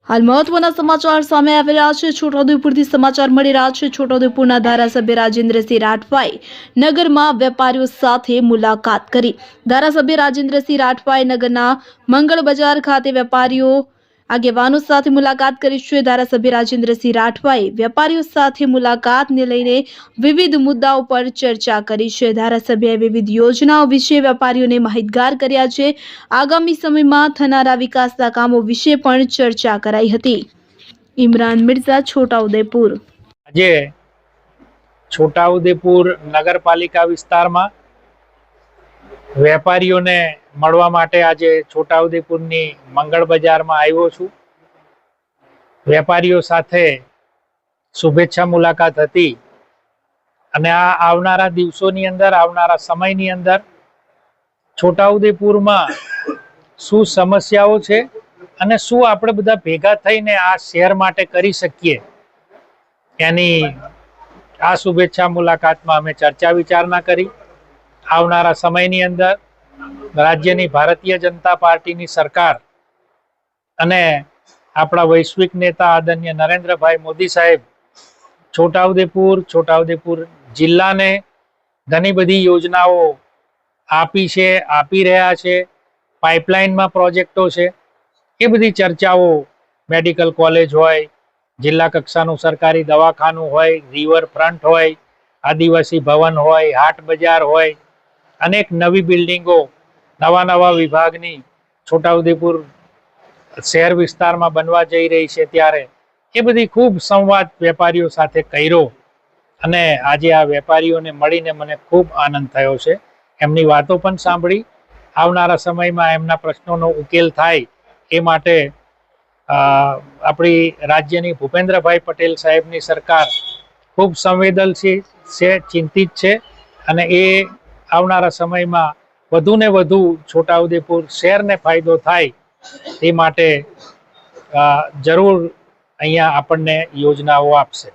હાલ મહત્વના સમાચાર સામે આવી રહ્યા છે। છોટાઉદેપુરથી સમાચાર મળી રહ્યા છે। છોટાઉદેપુરના ધારાસભ્ય રાજેન્દ્રસિંહ રાઠવાએ નગરમાં વેપારીઓ સાથે મુલાકાત કરી। ધારાસભ્ય રાજેન્દ્રસિંહ રાઠવાએ નગરના મંગળ બજાર ખાતે વેપારીઓ આગેવાનો સાથે મુલાકાત કરી છે। ધારાસભ્ય રાજેન્દ્રસિંહ રાઠવાએ વેપારીઓ સાથે મુલાકાતને લઈને વિવિધ મુદ્દાઓ પર ચર્ચા કરી છે। ધારાસભ્યએ વિવિધ યોજનાઓ વિશે વેપારીઓને માહિતગાર કર્યા છે। આગામી સમયમાં થનારા વિકાસના કામો વિશે પણ ચર્ચા કરાઈ હતી। ઇમરાન મિર્ઝા, છોટાઉદેપુર। આજે છોટાઉદેપુર નગરપાલિકા વિસ્તારમાં વેપારીઓને મળવા માટે આજે છોટાઉદેપુરની મંગળ બજારમાં આવ્યો છું। વેપારીઓ સાથે શુભેચ્છા મુલાકાત હતી અને આ આવનારા દિવસોની અંદર, આવનારા સમયની અંદર છોટાઉદેપુરમાં શું સમસ્યાઓ છે અને શું આપણે બધા ભેગા થઈને આ શહેર માટે કરી શકીએ, એની આ શુભેચ્છા મુલાકાતમાં અમે ચર્ચા વિચારણા કરી। આવનારા સમયની અંદર રાજ્યની ભારતીય જનતા પાર્ટીની સરકાર અને આપણા વૈશ્વિક નેતા આદરણીય નરેન્દ્રભાઈ મોદી સાહેબ છોટાઉદેપુર જિલ્લાને ઘણી બધી યોજનાઓ આપી છે, આપી રહ્યા છે। પાઇપલાઇનમાં પ્રોજેક્ટો છે, એ બધી ચર્ચાઓ, મેડિકલ કોલેજ હોય, જિલ્લા કક્ષાનું સરકારી દવાખાનું હોય, રિવરફ્રન્ટ હોય, આદિવાસી ભવન હોય, હાટ બજાર હોય, અનેક નવી બિલ્ડિંગો, નવા વિભાગની છોટાઉદેપુર શહેર વિસ્તારમાં બનવા જઈ રહી છે, ત્યારે એ બધી ખૂબ સંવાદ વેપારીઓ સાથે કર્યો અને આજે આ વેપારીઓને મળીને મને ખૂબ આનંદ થયો છે। એમની વાતો પણ સાંભળી। આવનારા સમયમાં એમના પ્રશ્નોનો ઉકેલ થાય એ માટે આપણી રાજ્યની ભૂપેન્દ્રભાઈ પટેલ સાહેબની સરકાર ખૂબ સંવેદનશીલ છે, ચિંતિત છે અને એ આવનારા સમયમાં વધુને વધુ છોટાઉદેપુર શહેરને ફાયદો થાય એ માટે જરૂર અહીંયા આપણને યોજનાઓ આપશે।